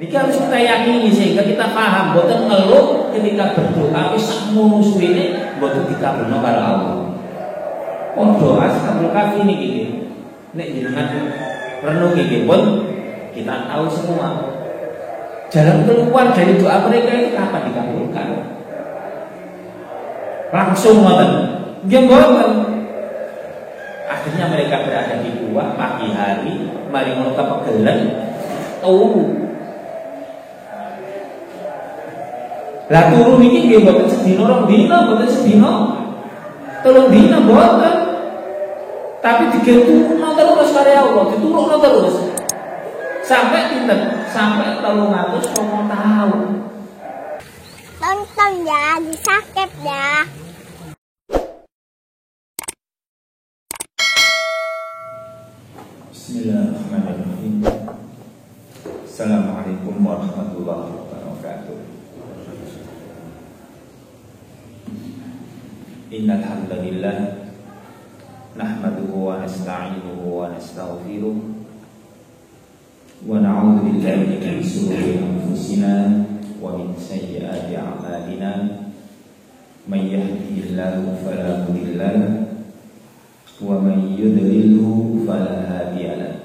Ini harus kita yakini sehingga kita paham. Boten ngeluh ketika berdoa wis sakmono suwene boten dikabulno karo Allah. Doa Ashabul Kahfi niki nek jenengan renung iki pun kita tahu semua. Jalan keluar dari doa mereka itu kapan dikabulkan? Langsung ngoten. Nggih mboten. Akhirnya mereka berada di gua pagi hari, mari ngono kepegelen turu. Lah turu niki nggih mboten sedina rong dina, mboten sedina. Telung dina mboten. Tapi digentukno terus karya Allah, diturukno terus. Sampai pinten? Sampai 300 tahun. Tonton ya, di-subscribe ya. Bismillahirrahmanirrahim. Assalamualaikum warahmatullahi wabarakatuh. Innal hamdalillah nahmaduhu wa nasta'inuhu wa nastaghfiruh wa na'udzu billahi min shururi anfusina wa min sayyiati a'malina may yahdihillahu fala mudilla lahu wa may yudlilhu fala hadiya lahu.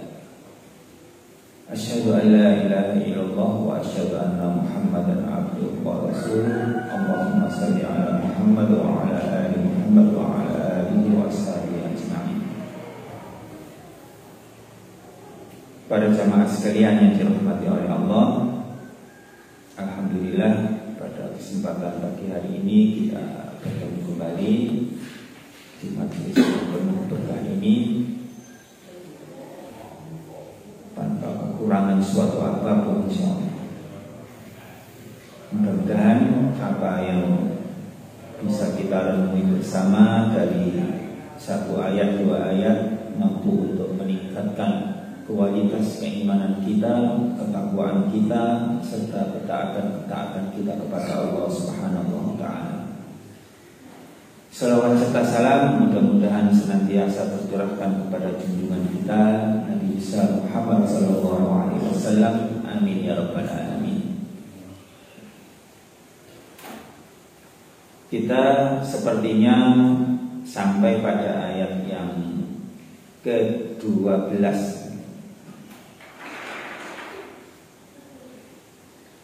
Asyhadu an la ilaha illallah wa asyhadu anna Muhammadan abduhu wa rasuluh. Allahumma shalli ala Muhammad wa ala ali Muhammad wa ala alihi wa sahbihi ajma'in. Para jamaah sekalian yang dirahmati oleh Allah, alhamdulillah pada kesempatan pagi hari ini kita bertemu kembali di majelis yang penuh berkah ini tanpa kekurangan suatu apapun insyaallah. Mudah-mudahan apa yang bisa kita renungi bersama dari satu ayat dua ayat mampu untuk meningkatkan kualitas keimanan kita, ketakwaan kita, serta ketaatan kita kepada Allah Subhanahu wa taala. Salawat serta salam mudah-mudahan senantiasa tercurahkan kepada junjungan kita Nabi Muhammad sallallahu alaihi wasallam. Amin ya rabbal alamin. Kita sepertinya sampai pada ayat yang ke-12.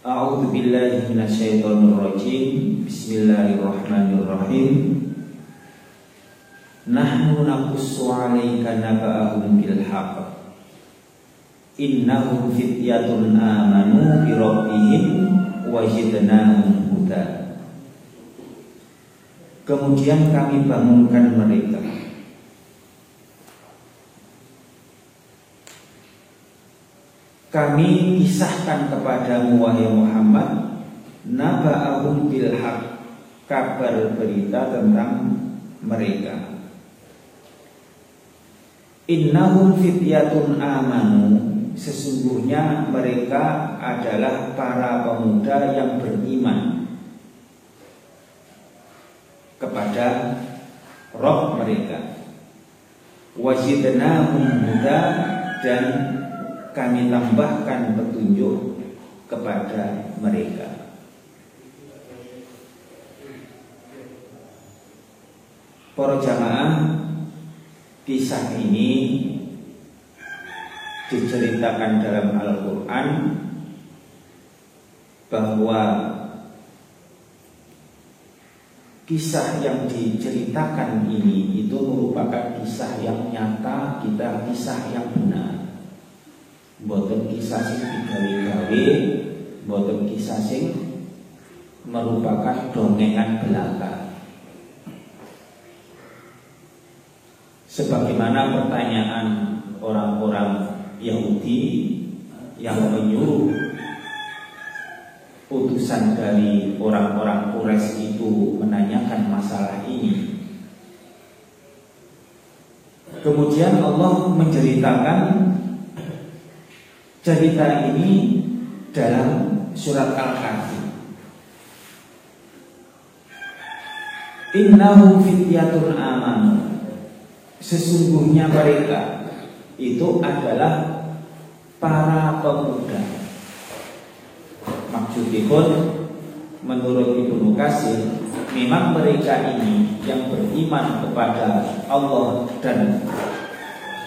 A'udzu billahi minasyaitonir rajim. Bismillahirrahmanirrahim. Nahnu naqussu 'alaika naba'ahum bil haqq. Innahum fityatun amanu bi rabbihim wa zidnahum huda. Kemudian kami bangunkan mereka. Kami kisahkan kepadamu wahai Muhammad naba'ahum bil haqq, kabar berita tentang mereka. Innahum fityatun amanu, sesungguhnya mereka adalah para pemuda yang beriman kepada Rabb mereka. Wazidnahum huda, dan kami tambahkan petunjuk kepada mereka. Para jamaah, kisah ini diceritakan dalam Al-Quran bahwa kisah yang diceritakan ini itu merupakan kisah yang nyata, kisah yang benar. Boten kisah sing digawe-gawe, boten kisah sing merupakan dongengan belaka. Sebagaimana pertanyaan orang-orang Yahudi yang menyuruh utusan dari orang-orang Quraisy itu menanyakan masalah ini. Kemudian Allah menceritakan cerita ini dalam surat Al-Kahfi. Innahum fityatun amanu, sesungguhnya mereka itu adalah para pemuda. Maksudipun menurut Ibnu Katsir, memang mereka ini yang beriman kepada Allah dan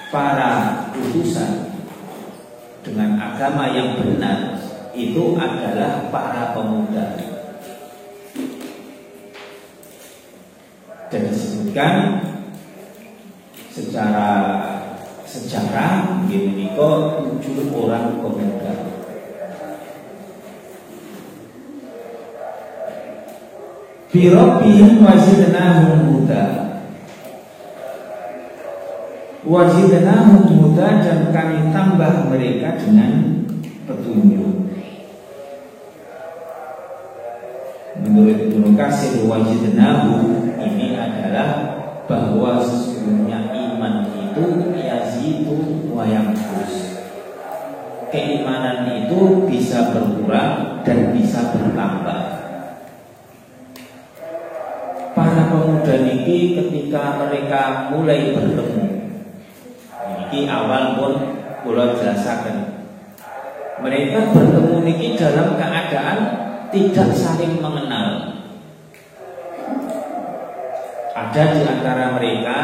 para utusan dengan agama yang benar itu adalah para pemuda. Dan disebutkan secara sejarah begini kok 7 orang pemuda. Bi rabbihim wazidnahum huda. Wazidnahum huda, dan kami tambah mereka dengan petunjuk. Menurut Ibnu Katsir, wazidnahum ini adalah bahwa sesungguhnya iman itu yazidu wa yanqus. Keimanan itu bisa berkurang dan bisa bertambah. Para pemuda niki ketika mereka mulai bertemu, niki awal pun kula jelasaken, mereka bertemu niki dalam keadaan tidak saling mengenal. Ada di antara mereka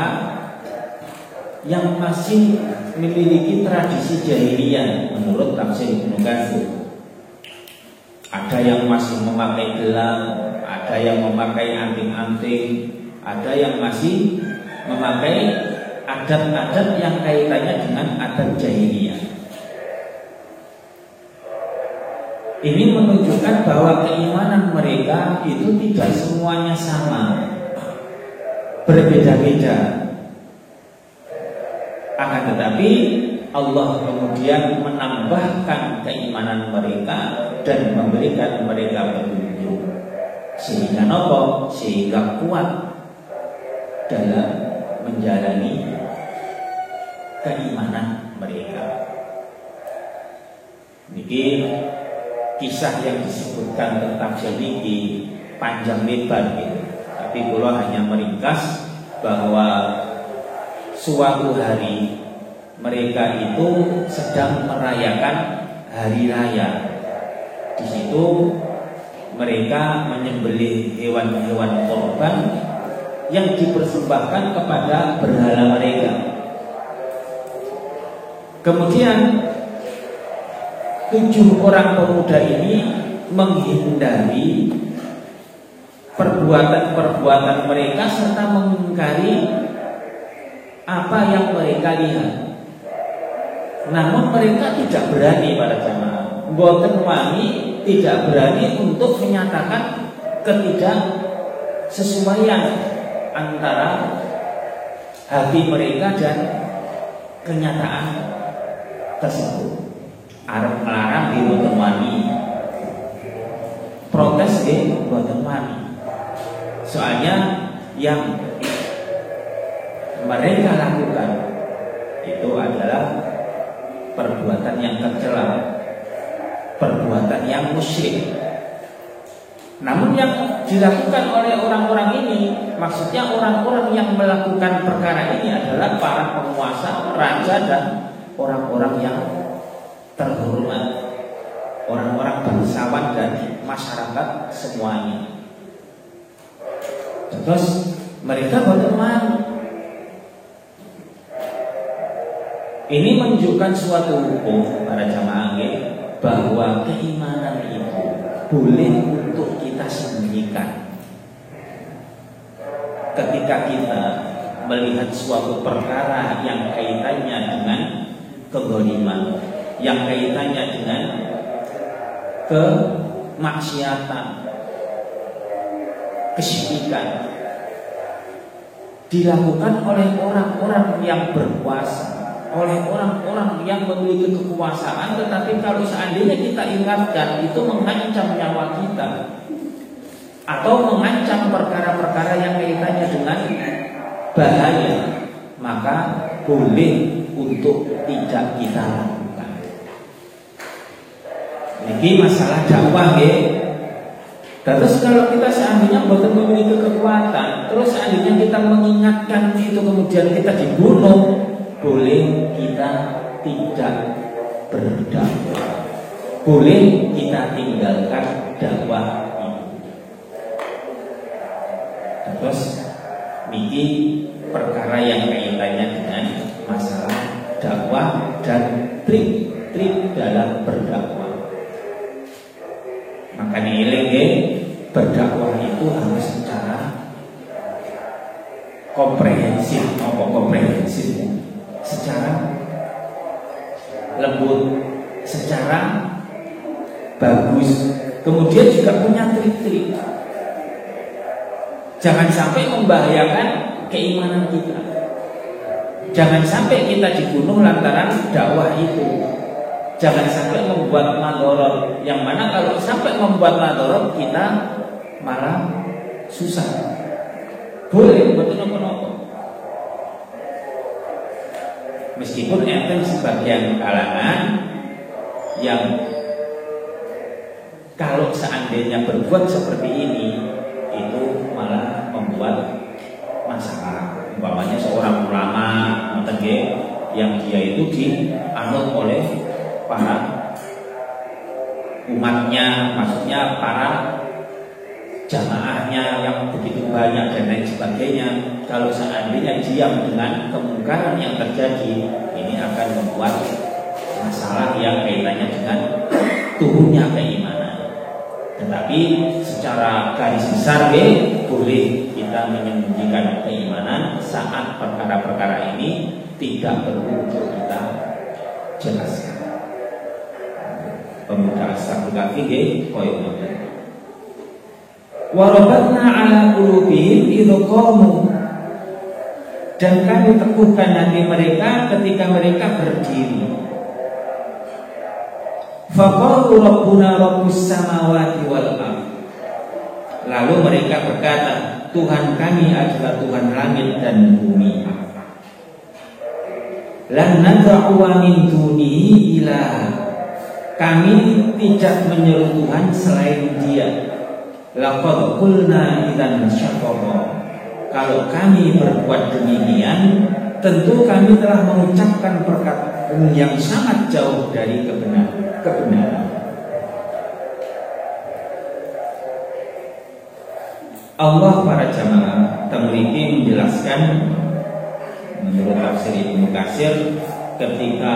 yang masih memiliki tradisi jahiliyah menurut tafsir Ibnu Katsir. Ada yang masih memakai gelang, ada yang memakai anting-anting, ada yang masih memakai adat-adat yang kaitannya dengan adat jahiliyah. Ini menunjukkan bahwa keimanan mereka itu tidak semuanya sama, berbeda-beda. Akan tetapi Allah kemudian menambahkan keimanan mereka dan memberikan mereka petunjuk, sehingga nopo, sehingga kuat dalam menjalani keimanan mereka. Niki kisah yang disebutkan tentang niki panjang lebar gitu. Tapi kula hanya meringkas bahwa suatu hari mereka itu sedang merayakan hari raya. Di situ mereka menyembelih hewan-hewan korban yang dipersembahkan kepada berhala mereka. Kemudian 7 orang pemuda ini menghindari perbuatan-perbuatan mereka serta mengingkari apa yang mereka lihat. Namun mereka tidak berani, para jamaah, boten wani, tidak berani untuk menyatakan ketidaksesuaian antara hati mereka dan kenyataan tersebut. Arep melarang di boten wani, protes di boten wani. Soalnya yang mereka lakukan itu adalah perbuatan yang tercela, perbuatan yang musyrik. Namun yang dilakukan oleh orang-orang ini, maksudnya orang-orang yang melakukan perkara ini adalah para penguasa, raja, dan orang-orang yang terhormat, orang-orang bangsawan dan masyarakat semuanya. Terus mereka berteman. Ini menunjukkan suatu hukum, para jamaah, bahwa keimanan itu boleh untuk kita sembunyikan. Ketika kita melihat suatu perkara yang kaitannya dengan kezaliman, yang kaitannya dengan kemaksiatan, kesyirikan, dilakukan oleh orang-orang yang berkuasa, oleh orang-orang yang memiliki kekuasaan, tetapi kalau seandainya kita ingatkan, itu mengancam nyawa kita atau mengancam perkara-perkara yang kaitannya dengan bahaya, maka boleh untuk tidak kita lakukan. Ini masalah dakwah ya. Terus kalau kita seandainya betul memiliki kekuatan, terus seandainya kita mengingatkan itu kemudian kita dibunuh, boleh kita tidak berdakwah. boleh kita tinggalkan dakwah itu. Terus niki perkara yang kaitannya dengan masalah dakwah dan trik dalam berdakwah. Makanya ini berdakwah itu harus secara komprehensif, secara lembut, secara bagus. Kemudian juga punya trik-trik. Jangan sampai membahayakan keimanan kita. Jangan sampai kita dibunuh lantaran dakwah itu. Jangan sampai membuat madorot, yang mana kalau sampai membuat madorot kita malah susah. Boleh betul apa-apa. Meskipun enten sebagian kalangan yang kalau seandainya berbuat seperti ini itu malah membuat masalah. Umpamanya seorang ulama yang dia itu dianut oleh para umatnya, maksudnya para jamaahnya yang begitu banyak dan lain sebagainya. Kalau seandainya diam dengan kemungkaran yang terjadi, ini akan membuat masalah yang kaitannya dengan turunnya keimanan. Tetapi secara garis besar boleh kita menyembunyikan keimanan saat perkara-perkara ini tidak perlu untuk kita jelaskan. Pemuda Ashabul Kahfi koyo ngoten. Warabatna ala qulubihim idza qamu, dan kami teguhkan hati mereka ketika mereka berdiri. Faqalu rabbuna rabbus samawati wal ardh, lalu mereka berkata, Tuhan kami adalah Tuhan langit dan bumi. Lan nad'u min dunihi ilaha, kami tidak menyeru Tuhan selain Dia. Laqad qulna idzan syaqqa, kalau kami berbuat demikian, tentu kami telah mengucapkan perkataan yang sangat jauh dari kebenaran. Allah para jamaah temriki menjelaskan menurut tafsir Ibnu Katsir, ketika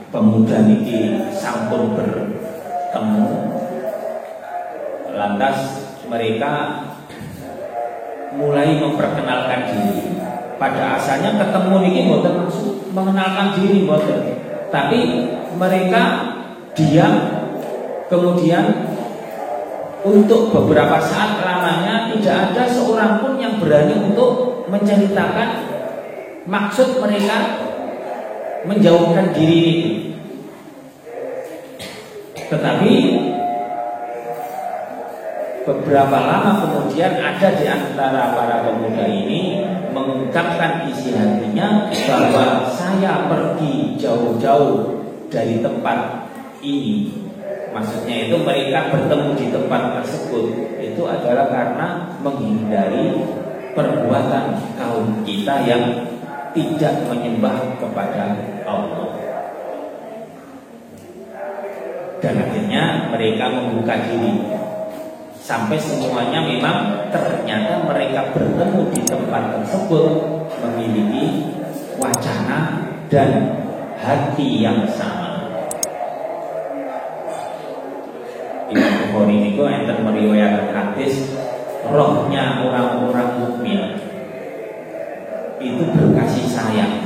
pemuda niki sampun bertemu, lantas mereka mulai memperkenalkan diri. Pada asalnya ketemu niki mboten maksud mengenalkan diri mboten, tapi mereka diam, kemudian untuk beberapa saat lamanya tidak ada seorang pun yang berani untuk menceritakan maksud mereka menjauhkan diri ini. Tetapi beberapa lama kemudian ada di antara para pemuda ini mengungkapkan isi hatinya bahwa saya pergi jauh-jauh dari tempat ini. Maksudnya itu mereka bertemu di tempat tersebut itu adalah karena menghindari perbuatan kaum kita yang tidak menyembah kepada Allah. Dan akhirnya mereka membuka diri. Sampai semuanya memang ternyata mereka bertemu di tempat tersebut memiliki wacana dan hati yang sama. Imam Bukhari itu enten meriwayatkan hadis, rohnya orang-orang mukmin itu berkasih sayang.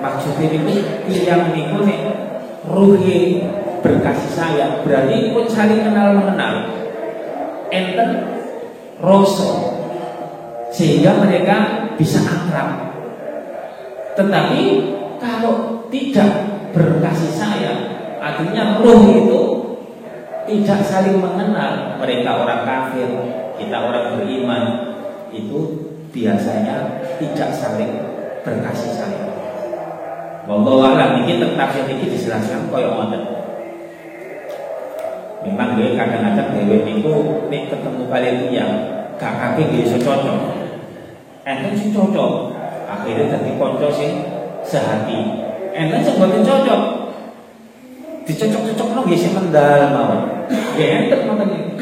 Maksudnya itu tiang niku nek ruhi berkasih sayang berarti pun saling kenal mengenal, enten rasa sehingga mereka bisa akrab. Tetapi kalau tidak berkasih sayang, artinya roh itu tidak saling mengenal. Mereka orang kafir, kita orang beriman, itu biasanya tidak saling berkasih sayang. Wallahu a'lam. Iki tafsir iki dijelaskan koyo ngoten. Memang gue kadang-kadang dewe niku nek ketemu kalian yang gak kabeh nggih iso cocok. Enten sing cocok, akhirnya dadi kanca sing sehati. Enten sing boten cocok, dicocok-cocok no nggih mendal mawon. Nggih enten ngoten iki.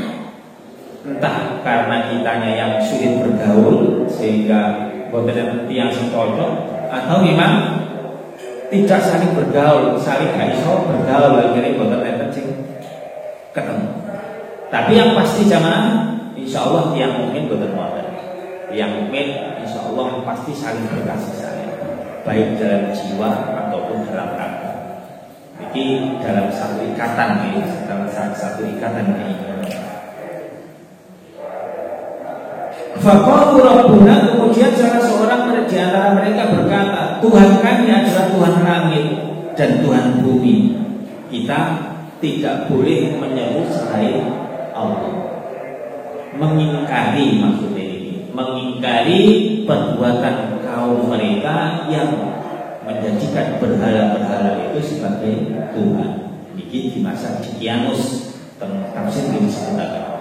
Entah karena kitanya yang sulit bergaul sehingga boten enten tiyang sing cocok, atau memang tidak saling bergaul, saling gak iso bergaul, akhirnya boten enten sing ketemu. Tapi yang pasti jamaah, insya Allah yang mungkin boten wonten. Yang mukmin insya Allah pasti saling berkasih sayang, baik dalam jiwa ataupun dalam raga. Ini dalam satu ikatan, dalam satu ikatan keimanan. Faqalu Rabbuna, kemudian salah seorang di antara mereka berkata, Tuhan kami adalah Tuhan langit dan Tuhan bumi. Kita tidak boleh menyeru selain Allah. Mengingkari maksudnya ini, mengingkari perbuatan kaum mereka yang menjadikan berhala-berhala itu sebagai Tuhan. Ini di masa Kiamus tafsir ini disebutkan.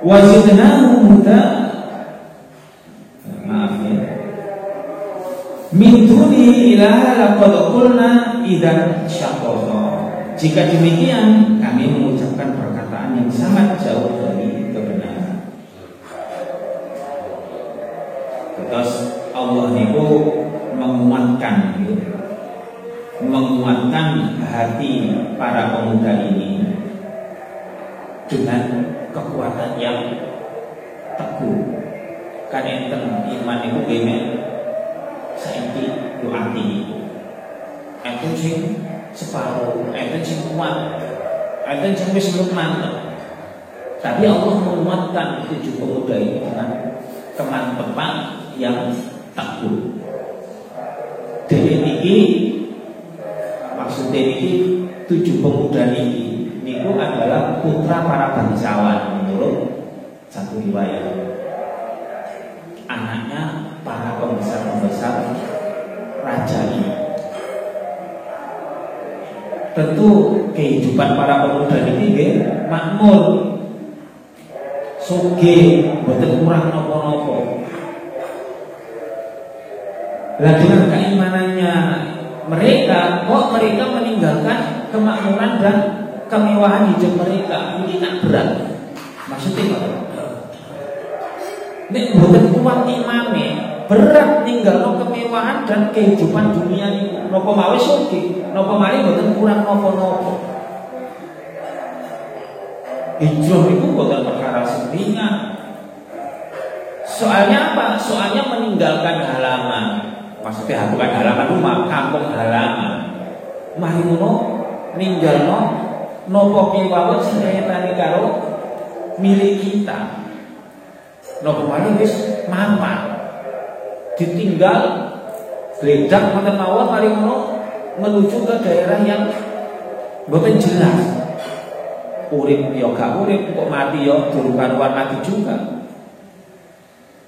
Wajidnahu huda, maaf ya, min dunihi ilaha laqad qulna idzan syaqqa. Jika demikian kami mengucapkan perkataan yang sangat jauh dari kebenaran. Terus Allah itu menguatkan hati para pemuda ini dengan kekuatan yang teguh. Kan enten iman itu gene saiki yo ati. Enten sing separuh, enten sing kuat, enten sing wis mantep. Tapi Allah menguatkan 7 pemuda ini dengan kemantepan yang teguh. Dene iki maksudnya iki 7 pemuda ini niku adalah putra para bangsawan menurut satu riwayat. Anaknya para pembesar-pembesar raja ini. Tentu kehidupan para pemuda ini makmur, sugih, boten kurang napa-napa. Lah dengan keimanannya mereka, kok mereka meninggalkan kemakmuran dan kemewahan hidup mereka? Ini tak berat. Maksudnya apa? Nek boten kuat imame, berat ninggalno kemewahan dan kehidupan dunia ini. Napa mawe sugih, napa mawe boten kurang napa-napa. Hijrah itu bukan perkara sendirian. Soalnya apa? Soalnya meninggalkan halaman. Maksudnya bukan halaman rumah, kampung halaman. Mari ngono ninggalno nopo piwawon sing kaitanane karo milik kita. Nopo mari wis mampir. Ditinggal gledak mboten mawon mari ngono menuju ke daerah yang mboten jelas. Urip ya gak urip, kok mati ya durung karuan mati juga.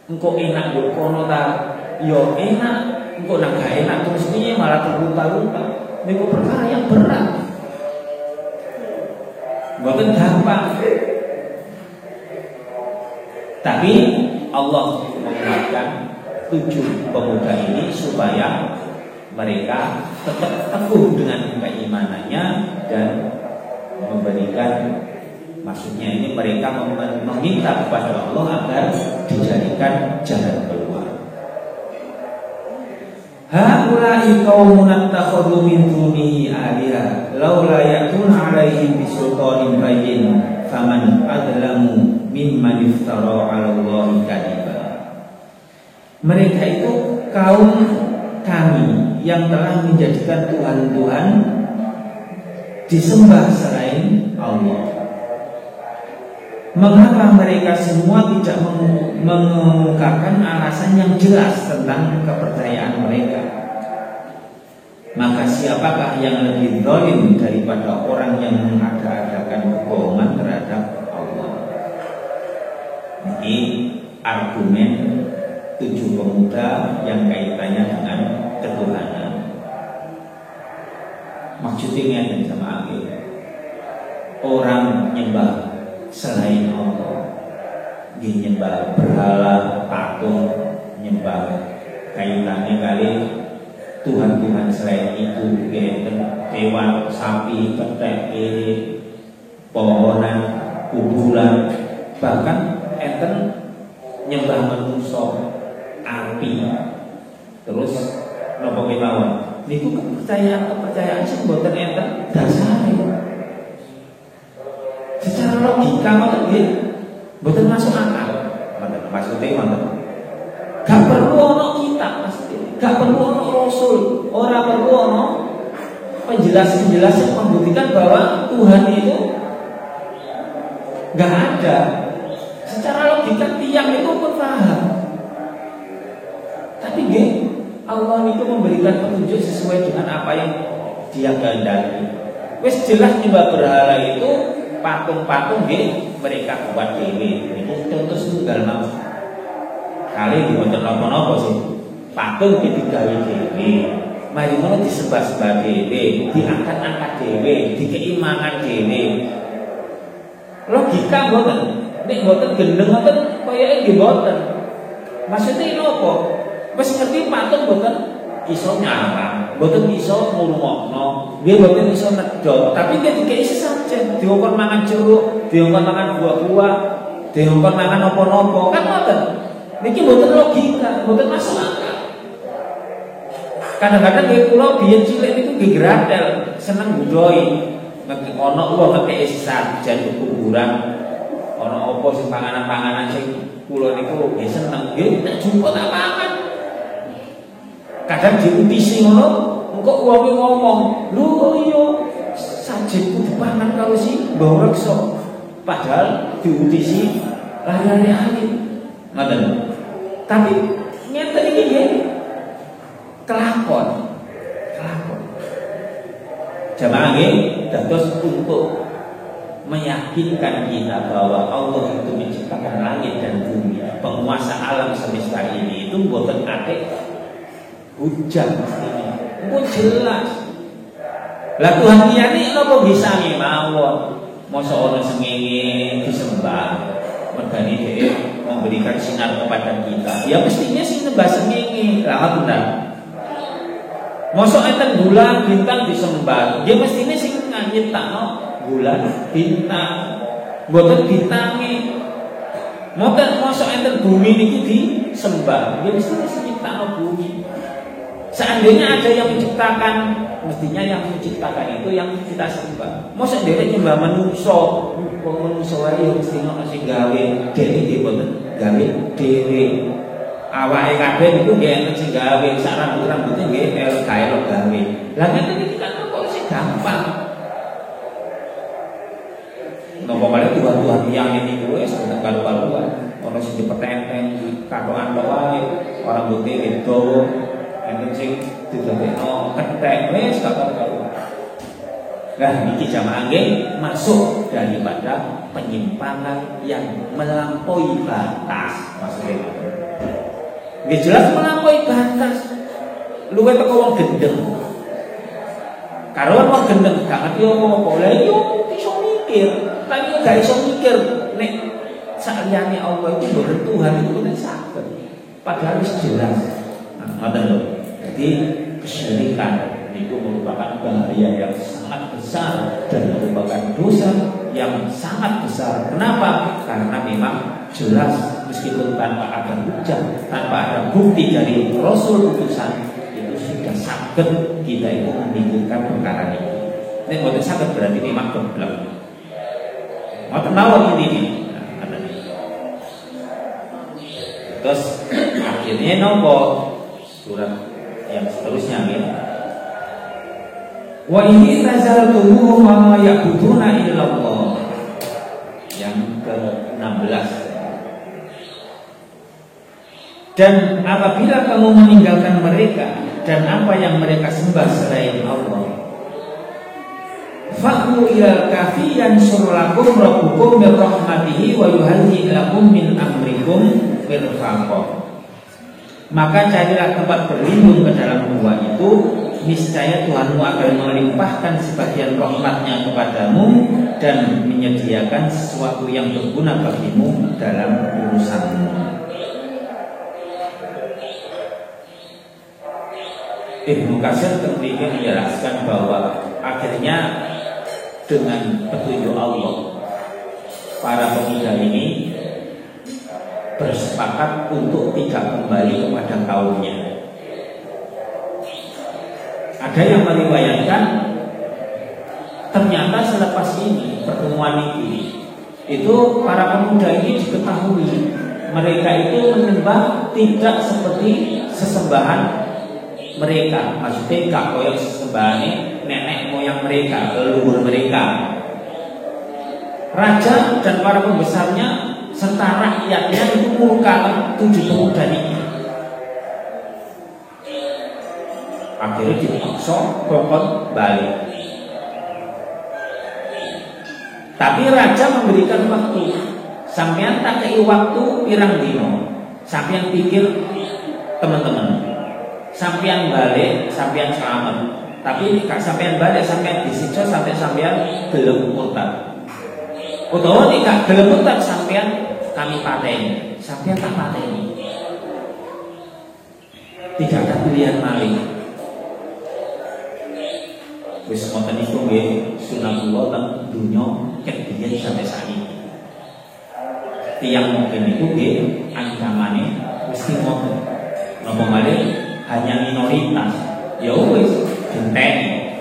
Engko enak yo kono ta, yo enak, engko nek gak enak terus piye malah terluka-luka. Niku perkara yang berat. Mboten gampang. Tapi Allah mengingatkan 7 pemuda ini supaya mereka tetap teguh dengan keimanannya dan memberikan, maksudnya ini mereka meminta kepada Allah agar dijadikan jalan keluar. Haula'i qaumun attakhadhu min dunihi aliha laula ya'tuna 'alaihim bisultanin bayyin faman adlamu mimman iftara 'ala Allahi kadiba. Mereka itu kaum kami yang telah menjadikan Tuhan-Tuhan disembah selain Allah. Mengapa mereka semua tidak mengungkapkan alasan yang jelas tentang kepercayaan mereka? Maka siapakah yang lebih zalim daripada orang yang mengada-adakan kebohongan terhadap Allah? Ini argumen 7 pemuda yang kaitannya dengan ketuhanan. Maksudnya yang sama akhir, orang nyembah selain Allah, nyembah berhala, patung, nyembah kaitannya kali Tuhan-Tuhan selain itu, hewan, sapi, petek, pohonan, kuburan, bahkan enten nyembah manusia, api, terus nopo kemawon. Niku kepercayaan sing mboten enten dasare. Secara logika ngoten nggih mboten masuk akal. Maksudnya ngoten. Gak perlu ono kitab pasti. Gak perlu ono rasul, ora perlu ono penjelas-penjelas yang membuktikan bahwa Tuhan itu gak ada. Secara logika tiang itu pun paham. Tapi nggih Allah itu memberikan petunjuk sesuai dengan apa yang Dia kehendaki. Wis jelas nyembah berhala itu patung-patung nggih mereka buat dhewe. Itu contoh tunggal mau. Kali di wonten napa-napa sih. Patung iki digawe dhewe. Mari ngono disembah-sembah dhewe, diangkat-angkat dhewe, dikei mangan dhewe. Logika mboten. Nek mboten gendeng ngoten koyoke nggih mboten. Maksudnya napa? Wis ngerti patung mboten iso nyala, mboten iso ngrungokno, nggih mboten iso nedhok, tapi nek dikei sesajen, diongkon mangan jeruk, diongkon mangan buah-buah, diongkon mangan napa-napa, kan ngoten. Niki mboten logika, mboten masuk akal. Kadang-kadang nggih kula biyen cilik niku nggih gradel, seneng budoi. Nek ana wong ngekeki sesajen kuburan, ana apa sing panganan-panganan sing kula niku nggih seneng, nggih nek jumpa tak pangan. Kadang diutisi ngono, engko wong ngomong, "Lho iya, sajenku dipangan karo si Mbah Reksa." Padahal diutisi lari-lari angin. Ngoten. Tapi ngeten iki nggih kelakon. Jamaah nggih dados untuk meyakinkan kita bahwa Allah itu menciptakan langit dan bumi, penguasa alam semesta ini itu mboten atik hujan mestinya. Itu jelas. Lah Tuhan liyane napa bisa mawon? Mosok ana sengenge disembah. Mergane dhewe memberikan sinar kepada kita. Ya mestinya sing nembah sengenge. Lah benar. Mosok enten bulan bintang disembah. Ya mestinya sing nyiptakno bulan bintang. Mboten bintange. Mosok enten bumi niki disembah. Ya mestinya sing nyiptakno bumi. Seandainya ada yang menciptakan, mestinya yang menciptakan itu yang kita sembah. Mosok dhewe nyembah manungsa, wong manungsa wae yo mesti ono sing gawe, dhewe nggih mboten gawe dhewe. Awake kabeh niku nggih enten sing gawe, sak rambut-rambute nggih gawe gawe. Lah ngene iki kan kok sing gampang. Napa malih Tuhan yang ini wis kalu-kaluan, ono sing dipetenten, katokan tok wae, orang putih dawa. Enten sing didadekno kethek wis katon-katon. Nah, iki jamaah nggih masuk daripada penyimpangan yang melampaui batas. Maksudnya nggih jelas melampaui batas. Luwih teko wong gendeng. Karo wong gendeng gak ngerti apa-apa. Lah yo iso mikir, tapi gak iso mikir nek saliyane Allah itu mboten Tuhan itu nek saged. Padahal wis jelas. Ngoten lho. Jadi kesyirikan itu merupakan bahaya yang sangat besar dan merupakan dosa yang sangat besar. Kenapa? Karena memang jelas meskipun tanpa ada hujah, tanpa ada bukti dari Rasul utusan itu sudah saged kita itu memikirkan perkara ini. Nek mboten saged berarti memang goblok. Ngoten mawon ini. Terus akhirnya nopo surat yang seterusnya ya. Wa ini tazaltuhu ma ya'buduna illallah. Yang ke-16. Dan apabila kamu meninggalkan mereka dan apa yang mereka sembah selain Allah, fa'u ila kafi yansurlakum rabbukum min rahmatihi wa yuhayyi lakum min amrikum mirfaqah. Maka carilah tempat berlindung ke dalam gua itu, niscaya Tuhanmu akan melimpahkan sebagian rahmatnya kepadamu dan menyediakan sesuatu yang berguna bagimu dalam urusanmu. Ibnu Katsir ketika menjelaskan bahwa akhirnya dengan petunjuk Allah para pemuda ini bersepakat untuk tidak kembali kepada kaumnya. Ada yang meriwayatkan ternyata selepas ini pertemuan ini itu para pemuda ini diketahui mereka itu menyembah tidak seperti sesembahan mereka, maksudnya gak koyok sesembahannya nenek moyang mereka, leluhur mereka. Raja dan para pembesarnya serta rakyatnya itu murka 7 pemuda ini. Akhirnya dipaksa kokon balik. Tapi raja memberikan waktu. Sampean tak kei waktu pirang dino. Sampean pikir teman-teman. Sampean balik, sampean selamat. Tapi kak sampean balik, sampean disiksa sampai sampean gelem murtad. Utawa nek gelem murtad sampean kami pateni. Sampean tak pateni. Tidak ada pilihan malih. Wis ngoten niku nggih sunatullah teng dunya ket biyen sampai saiki. Tiyang mungkin niku nggih ancamane mesti ngoten. Napa malih hanya minoritas. Ya wis genteni.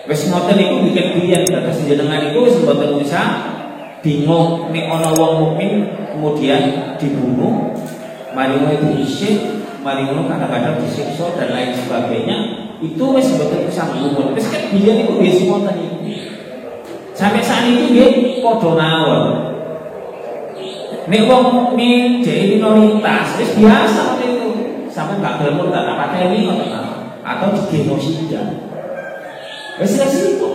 Wis ngoten niku bikin biyen dados jenengan niku wis mboten bisa bingung nek ana wong mukmin kemudian dibunuh, mari ngono diisih, mari ngono kadang-kadang disiksa dan lain sebagainya, itu wis mboten bisa ngumpul. Wis kan biyen niku wis ngoten niku. Sampai saat itu nggih padha mawon. Nek wong mukmin dhewe minoritas wis biasa itu. Sampai gak gelem tak pateni ngoten atau digenosida. Wis itu.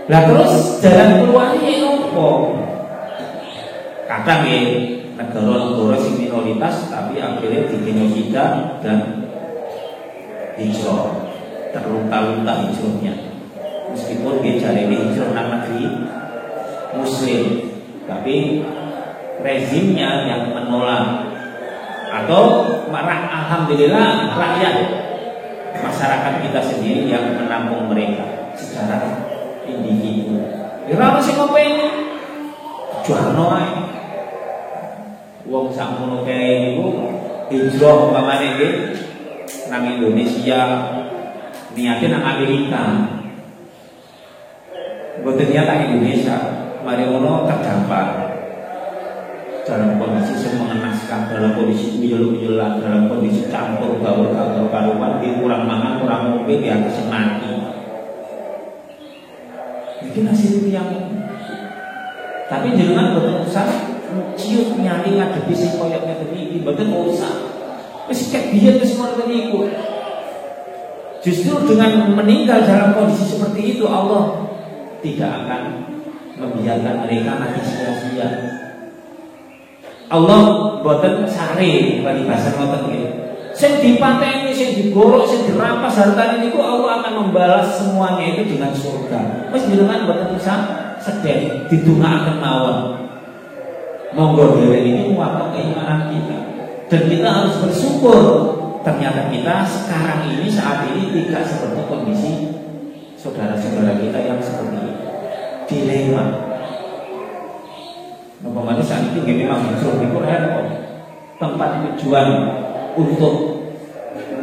Lah terus jalan keluarnya opo? Kadang nggih negara-negara sing minoritas tapi akhirnya digenosida dan hijrah, terlunta-lunta hijrahnya. Meskipun dia cari hijrah nang negeri Muslim, tapi rezimnya yang menolak. Atau alhamdulillah rakyat masyarakat kita sendiri yang menampung mereka secara individu. Ora sing ngopeni juarno ae. Wong sakmono kae niku hijrah umpamane nggih nang Indonesia niate nang Amerika. Mboten niat nang Indonesia, mari ngono terdampar dalam kondisi yang mengenaskan, dalam kondisi uyul-uyulan, dalam kondisi campur baur karuan, dia kurang makan, kurang ngopi, dia harus mati. Mungkin hasil yang, tapi jangan berusaha cium nyali ngadepi si koyoknya tadi, betul usah. Masih kayak biar ke semua tadi ikut. Justru dengan meninggal dalam kondisi seperti itu, Allah tidak akan membiarkan mereka mati sia-sia. Allah boten sare bagi bahasa ngoten nggih. Sing dipateni, sing digorok, sing dirampas hartane niku Allah akan membalas semuanya itu dengan surga. Wis jenengan boten usah sedih didongaaken mawon. Monggo dhewe iki muatak keimanan kita. Dan kita harus bersyukur ternyata kita sekarang ini saat ini tidak seperti kondisi saudara-saudara kita yang seperti ini. Dilema. Memang saat itu memang hijrah itu repot. Tempat tujuan untuk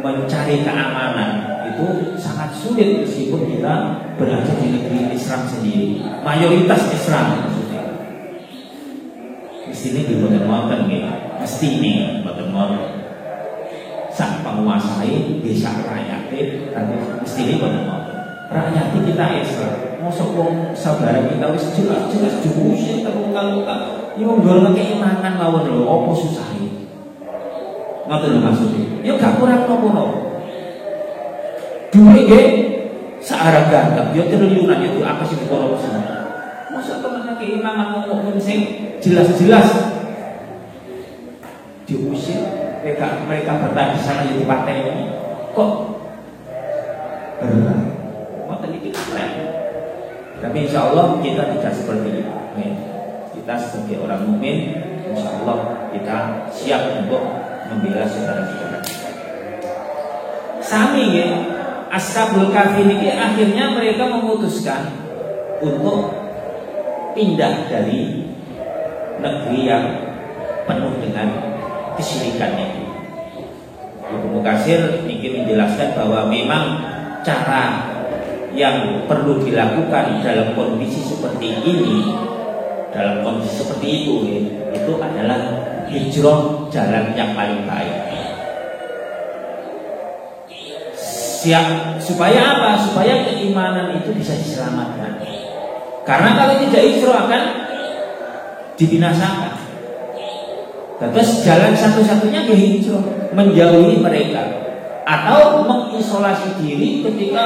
mencari keamanan itu sangat sulit meskipun kita berada di negeri Islam sendiri, mayoritas Islam maksudnya. Mesti ini dibuat wonten nggih, mesti ini buat wonten. Sang penguasai desa rakyat tapi mesti ini buat wonten. Rakyat kita Islam. Mosok wong saudara kita wis jelas-jelas diusir terluka-luka. Yo nggon keimanan mawon lho, apa susahe? Ngoten lho maksudnya. Yo gak kurang napa-napa. Duwe nggih searah ganteng, yo triliunan itu apa sih korupsi. Mosok temen keimanan mukmin sing jelas-jelas diusir, mereka bertahan di sana di partai ini. Kok berat? Ngoten iki keren. Tapi insya Allah kita tidak seperti itu. Kita sebagai orang mukmin, insya Allah kita siap untuk membela saudara-saudara kita. Sami ya, Ashabul Kahfi ini akhirnya mereka memutuskan untuk pindah dari negeri yang penuh dengan kesyirikannya. Ibnu Katsir ingin menjelaskan bahwa memang cara yang perlu dilakukan dalam kondisi seperti ini, dalam kondisi seperti itu adalah hijrah, jalan yang paling baik. Supaya apa? Supaya keimanan itu bisa diselamatkan. Karena kalau tidak hijrah akan dibinasakan. Terus jalan satu-satunya ya hijrah, menjauhi mereka atau mengisolasi diri ketika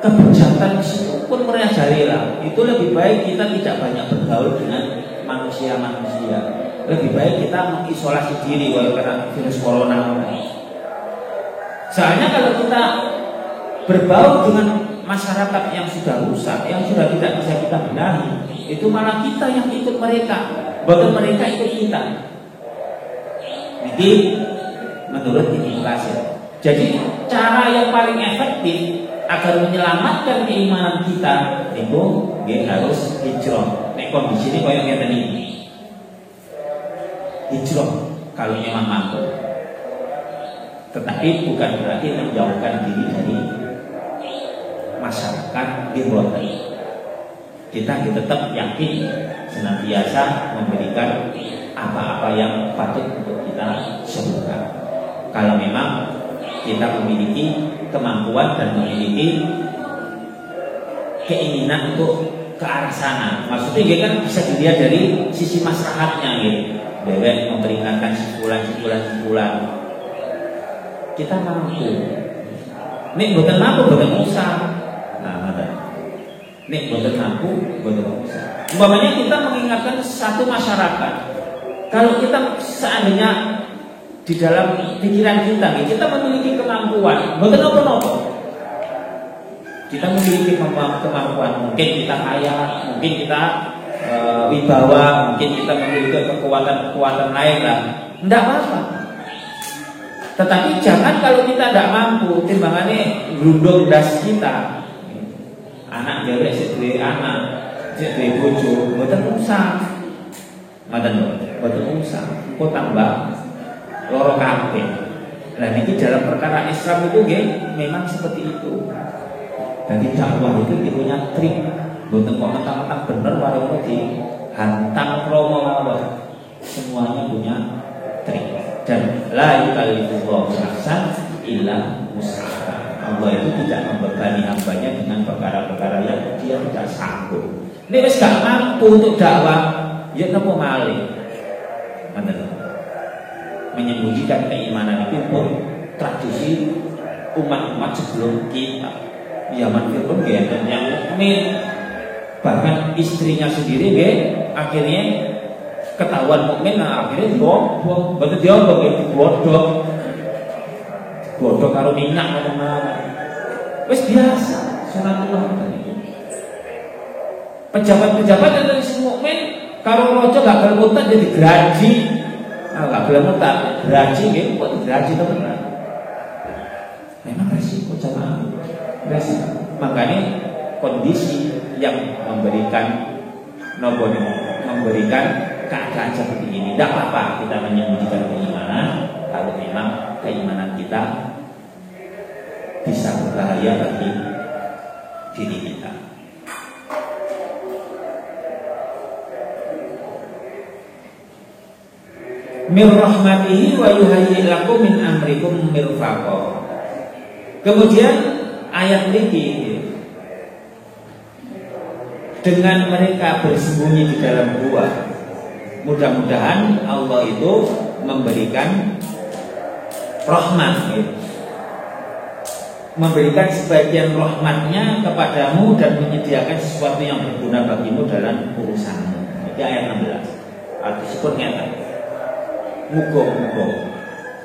keberjatan itu pun merajalela. Itu lebih baik kita tidak banyak bergaul dengan manusia-manusia. Lebih baik kita mengisolasi diri walau karena virus corona. Soalnya kalau kita berbaur dengan masyarakat yang sudah rusak, yang sudah tidak bisa kita benahi, itu malah kita yang ikut mereka, bukan mereka ikut kita. Jadi menurut Ibnu Katsir, jadi cara yang paling efektif agar menyelamatkan keimanan kita itu harus hijrah. Nek kondisi ini kayak ngeten iki. Hijrah kalau memang mampu. Tetapi bukan berarti menjauhkan diri dari masyarakat di luar. Kita tetap yakin senantiasa memberikan apa-apa yang patut untuk kita serukan. Kalau memang kita memiliki kemampuan dan memiliki keinginan untuk ke arah sana, maksudnya kan bisa dilihat dari sisi maslahatnya gitu. Bebek memperingatkan simpulan. Kita mampu. Nek boten mampu boten usah. Nah, ada. Nek boten mampu boten usah. Umpamanya kita mengingatkan satu masyarakat. Kalau kita seandainya di dalam pikiran kita memiliki kemampuan, boten apa-apa. Kita memiliki kemampuan, mungkin kita kaya, mungkin kita wibawa, mungkin kita memiliki kekuatan lain lah. Tidak apa-apa. Tetapi jangan kalau kita tidak mampu, timbangannya grundong das kita. Anak jawab sedih anak, sedih bojo, boten usah. Boten usah. Kok tambah loro kabeh. Nah ini dalam perkara Islam itu memang seperti itu. Jadi dakwah itu punya trik. Boten kok mentang-mentang bener wae dihantam promo mawon. Semuanya punya trik. Dan la yukallifullahu nafsan illa wus'aha. Allah itu tidak membebani hambanya dengan perkara-perkara yang dia tidak sanggup. Ini wis gak mampu untuk dakwah, ya napa malih. Menyembunyikan keimanan itu pun tradisi umat-umat sebelum kita. Zaman Fir'aun yang mukmin, bahkan istrinya sendiri akhirnya ketahuan mukmin, nah akhirnya dibuang, betul diobok bodok karo minyak mana-mana. Wes biasa, sunatullah. Pejabat-pejabat yang dari mukmin karo rojo gak gelem mutat jadi graji. Ah gak gelem mutat, graji buat graji teman-teman. Memang resiko jamaah. Resiko. Makanya kondisi yang memberikan keadaan seperti ini, tidak apa-apa kita menyembunyikan keimanan kalau memang keimanan kita bisa berbahaya bagi diri kita. Mir rahmatihi wa yuhayyi lakum min amrikum mirfaqa. Kemudian ayat ini, dengan mereka bersembunyi di dalam gua, mudah-mudahan Allah itu memberikan rahmat, memberikan sebagian rahmatnya kepadamu dan menyediakan sesuatu yang berguna bagimu dalam urusanmu. Ini ayat 16. Arti disebut nyata. Muga-muga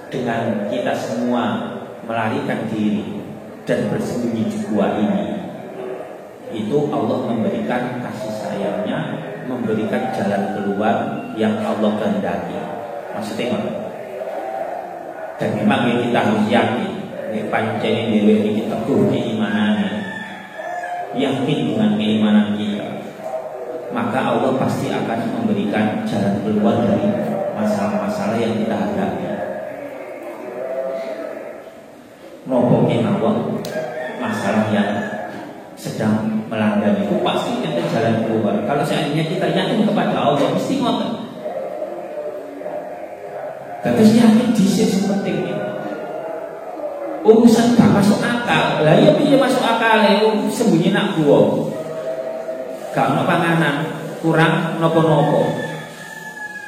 dengan kita semua melarikan diri dan bersembunyi di gua ini, itu Allah memberikan kasih sayangnya, memberikan jalan keluar yang Allah kehendaki. Maksudnya apa? Dan memang kita harus yakin nek pancen dhewe iki teguh keimanane, yakin dengan keimanan kita, maka Allah pasti akan memberikan jalan keluar dari masalah-masalah yang kita hadapi. Nopo kemawon masalah yang sedang melanda itu pasti ada jalan keluar. Kalau seandainya kita yakin kepada Allah, mesti ngoten. Terus yakin dhisik seperti ini. Urusan gak masuk akal. Lah ya piye masuk akal sembunyi nak gua. Gak ono panganan, kurang nopo-nopo.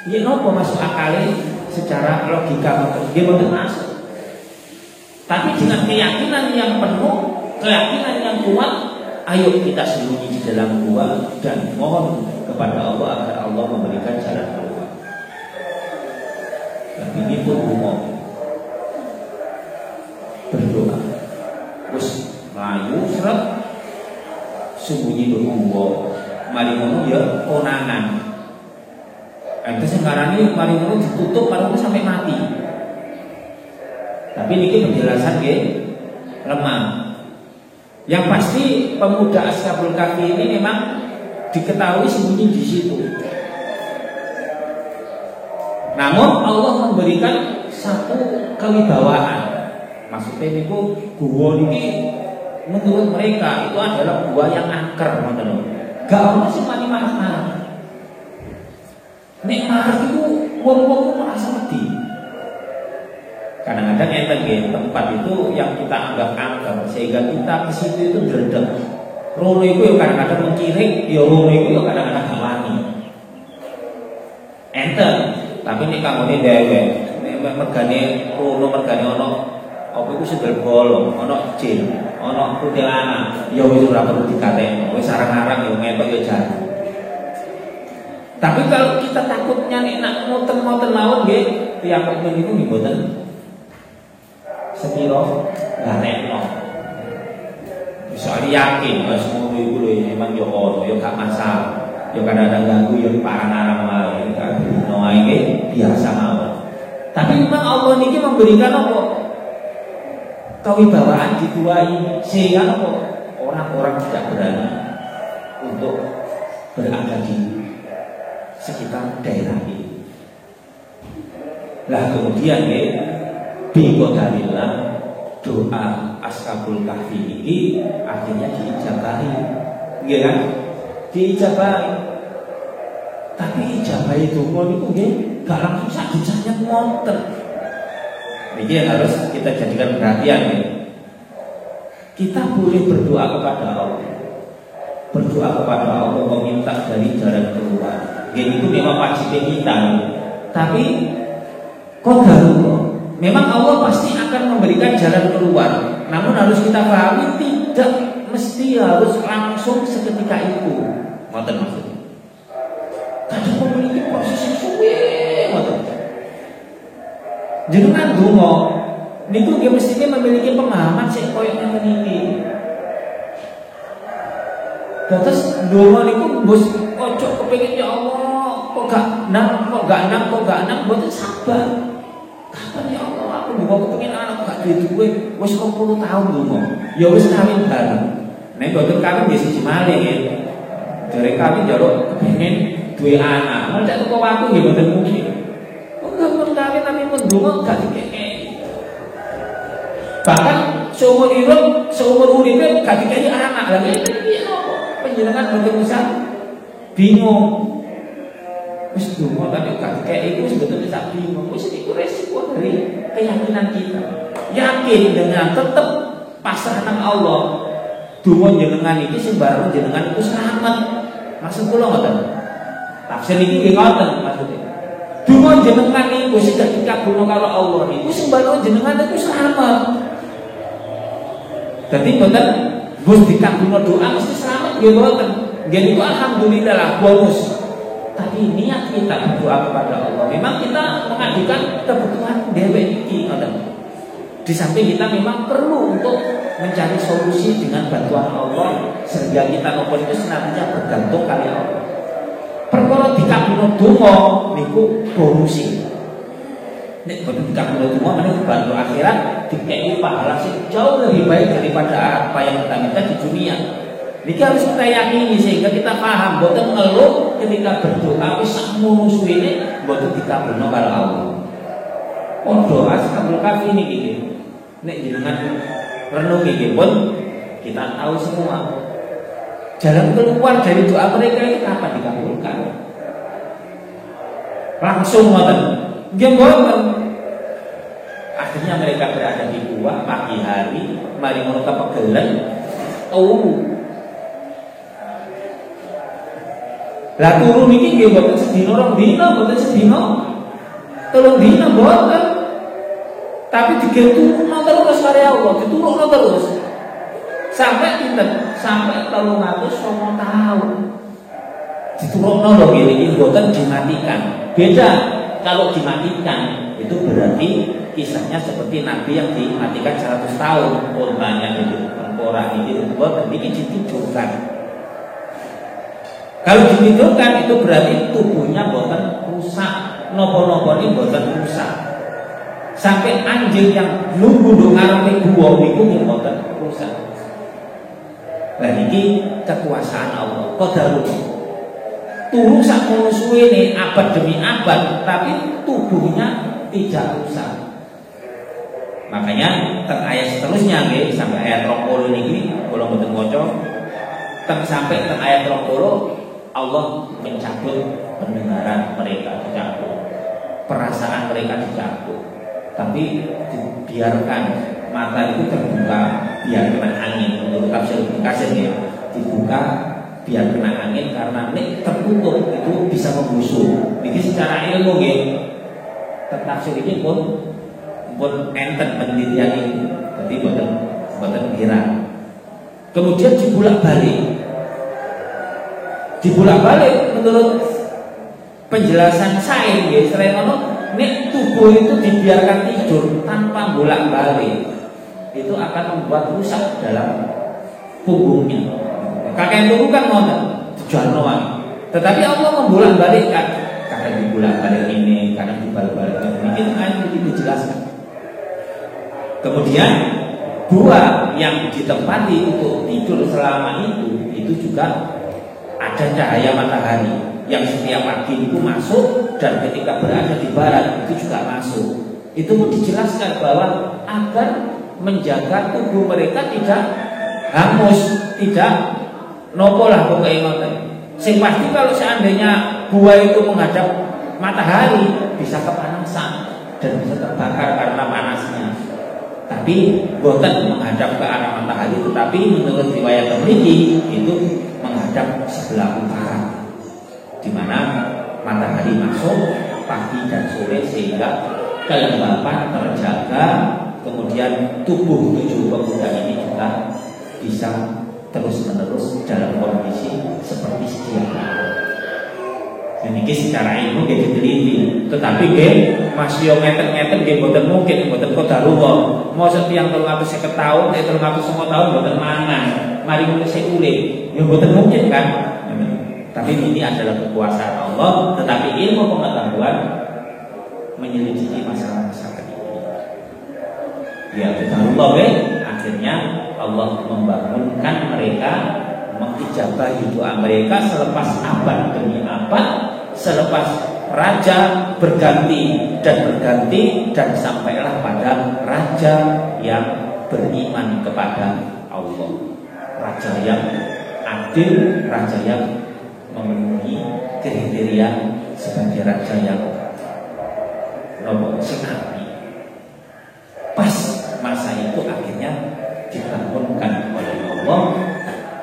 Ya nopo masuk akal secara logika dia mboten masuk. Tapi dengan keyakinan yang penuh, keyakinan yang kuat, ayo kita sembunyi di dalam gua dan mohon kepada Allah agar Allah memberikan jalan keluar. Dan ini pun umum berdoa. Terus melayu seret sembunyi bergua. Mari ngono ya konangan. Ente sekarang ini mari ngono ditutup mari sampai mati. Tapi ini penjelasan ya lemah. Yang pasti pemuda Ashabul Kahfi ini memang diketahui sembunyi di situ. Namun Allah memberikan satu kewibawaan. Maksudnya ini gua ini menurut mereka itu adalah gua yang angker, gak ono sing mani marah-marah. Nek marah itu wong-wong merasa wedi. Kadang-kadang enten tempat itu yang kita anggap angker sehingga kita ke situ itu dredeg. Rono itu ya kadang-kadang mengkirik, ya rono itu ya kadang-kadang gak wani. Enten, tapi nek kanggo dhewe, nek mergane rono mergane ono apa iku sendal bolong, ono jin, ono kuntilanak, ya wis ora perlu dikatekno, wis arang-arang ya ngetok ya jan. Tapi kalau kita takutnya nek nak ngoten-ngoten mawon nggih, piyambak niku nggih mboten sepiro garekno. Soal yakin wis ngono iku lho memang yo ono, yo gak masalah. Yo kadang-kadang ganggu yo parang-arang wae, gak ono ae biasa mawon. Tapi memang Allah niki memberikan apa? Kewibawaan di gua ini sehingga orang-orang tidak berani untuk berada di sekitar daerah ini. Lah kemudian biqadarillah doa Ashabul Kahfi ini akhirnya diijabahi, nggih kan? Diijabahi. Tapi ijabahi donga niku nggih gak langsung sak dijanyet monten. Ini yang harus kita jadikan perhatian ya. Kita boleh berdoa kepada Allah, berdoa kepada Allah meminta dari jalan keluar. Itu memang wajib kita. Tapi qadarullah, memang Allah pasti akan memberikan jalan keluar. Namun harus kita pahami tidak mesti harus langsung seketika itu. Ngoten maksudnya. Kadang memiliki proses yang suwe, ngoten. Jenengan donga niku dia mestinya memiliki pemahaman sing koyo ngene iki. Terus donga niku bos ojo kepengin ya Allah, kok gak nang mboten sabar. Kapan ya Allah aku mbok kepengin anak gak duwe wis 20 tahun donga. Ya wis kawin bareng. Nek mboten kawin ya siji malih ya. Jare kawin jaro kepengin duwe anak. Nek teko waktu nggih mboten mungkin. Pun kawin tapi pun donga gak dikekeki. Bahkan seumur hidup, seumur uripe gak dikekeki anak. Lah piye nopo? Panjenengan mboten usah bingung. Wis donga tapi gak dikekeki wis mboten usah bingung. Wis iku resiko dari keyakinan kita. Yakin dengan tetap pasrah nang Allah. Donga jenengan iki sing bareng jenengan iku selamat. Maksud kula ngoten. Tafsir iki nggih ngoten maksudnya. Donga jenengan niku sing dikabulno karo Allah niku sing bareng jenengan niku selamat. Dadi mboten Gus dikabulno doa mesti selamat nggih mboten. Nggih niku alhamdulillah lah bonus. Tapi niat kita berdoa kepada Allah. Memang kita mengajukan kebutuhan dhewe iki ngoten. Di samping kita memang perlu untuk mencari solusi dengan bantuan Allah sehingga kita nopo itu senantiasa bergantung kali Allah. Perkara dikabulno donga niku bonusi. Nek boten dikabulno donga menika bantu akhirat dikei pahala sing jauh lebih baik daripada apa yang kita minta di dunia. Niki harus kita yakini sehingga kita paham boten ngeluh ketika berdoa wis sakmono suwene boten dikabulno karo Allah. Doa Ashabul Kahfi niki nek jenengan renung iki pun kita tahu semua jalan keluar dari doa mereka itu kapan dikabulkan. Langsung ngoten. Nggih mboten. Akhirnya mereka berada di gua pagi hari, mari ngono kepegelen. Lah turu niki nggih mboten sedina rong dina, mboten sedina. Telung dina mboten. Tapi digeturno terus karo Allah, diturunno terus. Sampai pinten? Sampai 309 tahun. Diturunno lho iki mboten dimatikan. Beda kalau dimatikan itu berarti kisahnya seperti Nabi yang dimatikan 100 tahun. Korbannya itu orang ini mboten iki ditidurkan. Kalau ditidurkan itu berarti tubuhnya mboten rusak, napa-napa ini mboten rusak. Sampai anjing yang nunggu nduk ngarepe gua niku mboten rusak. Lah iki kekuasaan Allah, qadarullah. Turu sakmono suwene abad demi abad tapi tubuhnya tidak rusak. Makanya teng ayat seterusnya nggih sampai ayat 20 niki kula mboten maca sampai teng ayat 20 Allah mencabut pendengaran mereka dicabut, perasaan mereka dicabut, tapi dibiarkan mata itu terbuka biar kena angin. Menurut tafsir Kasir ya, dibuka biar kena angin karena nek tertutup itu bisa membusuk. Ini secara ilmu ya, tafsir ini pun enten penelitian ini, jadi buatan kira. Kemudian dibulak balik menurut penjelasan sains ya, selain itu nek tubuh itu dibiarkan tidur tanpa bolak balik itu akan membuat rusak dalam punggungnya. Kakek turu kan ngoten dijalnoan, tetapi Allah membolak balikkan, kadang dibulak balik ini, kadang dibalik balik ini, kan itu dijelaskan. Kemudian gua yang ditempati untuk tidur selama itu juga ada cahaya matahari yang setiap pagi itu masuk dan ketika berada di barat itu juga masuk. Itu pun dijelaskan bahwa agar menjaga tubuh mereka tidak hangus, tidak nopo lah pokoknya ngoten. Sing pasti kalau seandainya gua itu menghadap matahari bisa kepanasan dan bisa terbakar karena panasnya. Tapi boten menghadap ke arah matahari, tetapi menurut riwayat termiki itu menghadap sebelah utara, di mana matahari masuk pagi dan sore sehingga kelembapan terjaga. Kemudian tubuh 7 pemuda ini juga bisa terus-menerus dalam kondisi seperti sedia kala. Ini secara ilmu dia diteliti, tetapi masih yang ngeten-ngeten dia boten mungkin, boten qadarullah. Mau setiang 350 tahun, 350 tahun boten mangan, mari manusia urip, ya boten mungkin kan. Tapi ini adalah kekuasaan Allah, tetapi ilmu pengetahuan menyelidiki masalah-masalah ini. Ya qadarullah akhirnya Allah membangunkan mereka, mengijabahi doa mereka selepas abad demi abad, selepas raja berganti dan sampailah pada raja yang beriman kepada Allah, raja yang adil, raja yang memenuhi kriteria sebagai raja yang nomor sekali. Pas masa itu akhirnya dibangunkan oleh Allah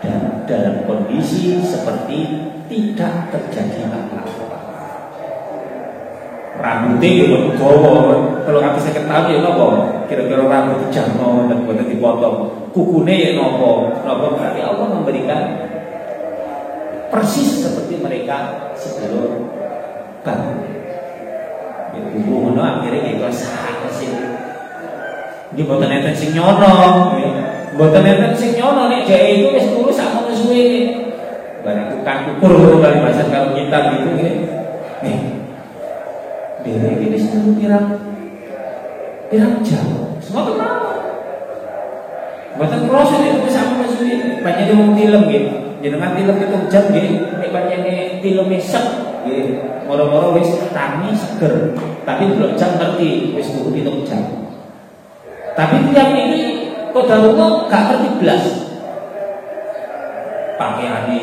dan dalam kondisi seperti tidak terjadi apa-apa. Rambutnya itu gowo, kalau nggak bisa ketahui ya nopo, kira-kira rambut dijamno dan buat dipotong, kukunya ya nopo berarti Allah memberikan persis seperti mereka sebelum bangun. Ya kuku ngono akhirnya kita sangat sih. Ini buatan enten sing nyono, buatan enten sing nyono nih. Jadi itu wis turu sak ngono suwe. barang tukang ukur kali bahasa kalau kita gitu dia ini sudah pirang jam semua kenal buatan proses itu bisa memasuki banyak yang film gitu jangan film itu jam gitu banyak film mesek gitu moro-moro wis tangi seger tapi belum jam ngerti wis buku itu jam tapi tiap ini qadarullah gak ngerti belas pakaiannya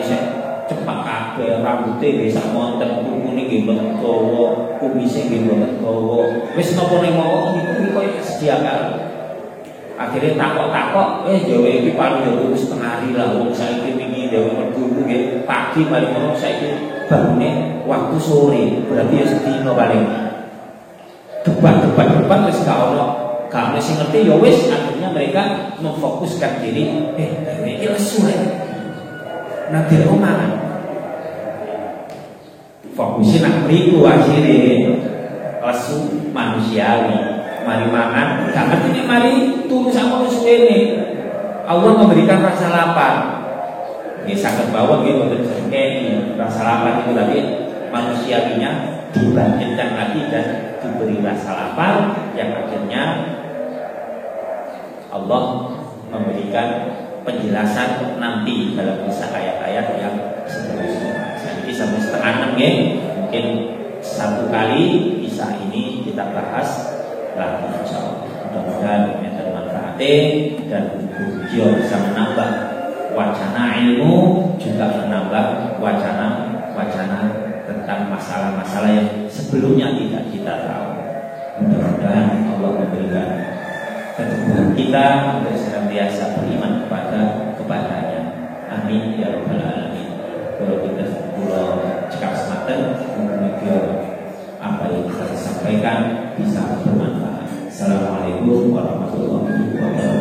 cepat kabeh rambutnya bisa monten kuku ini gimana gawa kumisnya gimana gawa wis napa ning mau niku koyo sediakan akhirnya takok jawa iki paling yo setengah hari lah wong saiki wingi dewe mlebu nggih pagi mari ngono saiki bangune waktu sore berarti ya sedina paling debat wis gak ono gak sing ngerti ya wis akhirnya mereka memfokuskan diri iki lesu nanti omongan fokusnya nak beriku akhirnya lesu manusiawi mari mangan gak ini mari turu sama lesu ini Allah memberikan rasa lapar ya sangat bawah gitu kayak rasa lapar itu tadi manusiawinya dibangkitkan lagi dan diberi rasa lapar yang akhirnya Allah memberikan penjelasan nanti dalam kisah ayat-ayat yang seterusnya. Nanti sampai setengah 6 ya, mungkin satu kali kisah ini kita bahas lagi insyaallah. Mudah-mudahan yang bermanfaat dan beliau bisa menambah wacana ilmu juga menambah wacana tentang masalah-masalah yang sebelumnya tidak kita tahu. Mudah-mudahan Allah memberikan keteguhan kita untuk senantiasa beriman kepadanya. Amin ya rabbal alamin. Kalau kita cekap semata, mungkin apa yang kita sampaikan bisa bermanfaat. Assalamualaikum warahmatullahi wabarakatuh.